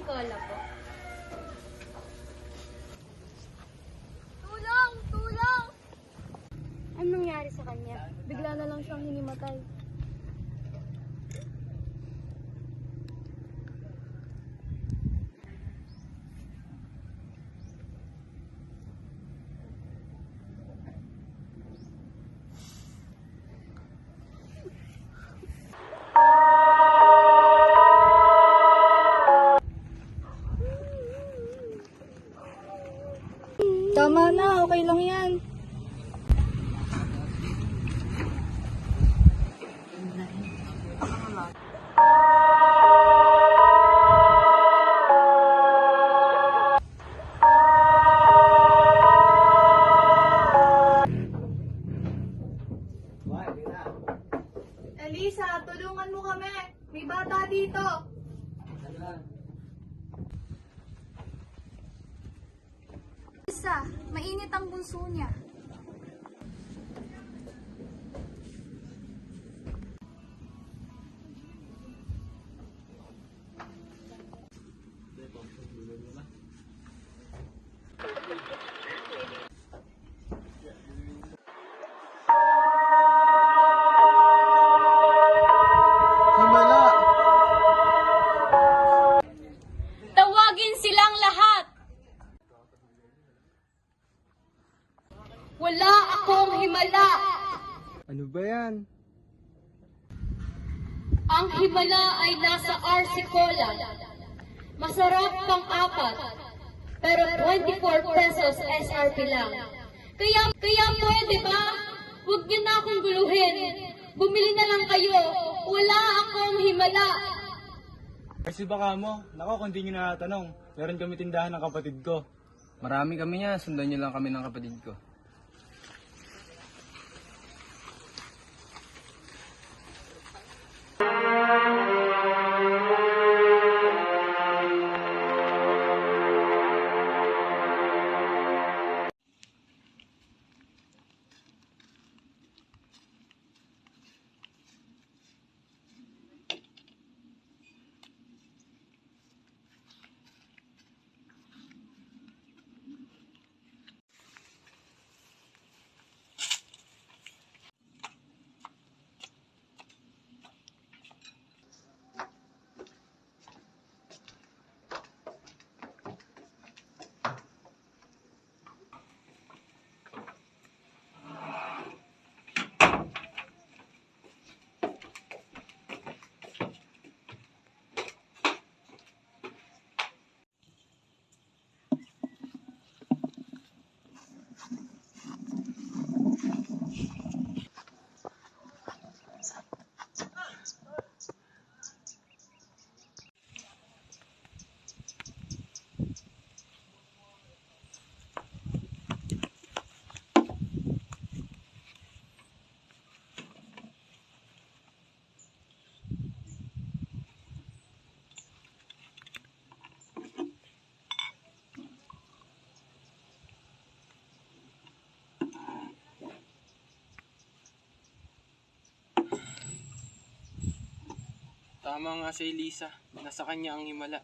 Arsicola po. Tulong! Tulong! Anong nangyari sa kanya? Bigla na lang siyang hinimatay. Tama na, okay lang yan. Elisa, tulungan mo kami. May bata dito. Elisa, mainit ang bunso niya. Himala! Tawagin silang lahat. Wala akong himala. Ano ba yan? Ang himala ay nasa Arsicola. Masarap pang-apat. Pero 24 pesos SRP lang. Kaya pwede ba? Huwag niyo na akong guluhin. Bumili na lang kayo. Wala akong himala. Kasi baka mo, nako kung di nyo natatanong, meron kami tindahan ng kapatid ko. Marami kami niya, sundan niyo lang kami ng kapatid ko. Tama nga si Elisa, nasa kanya ang himala.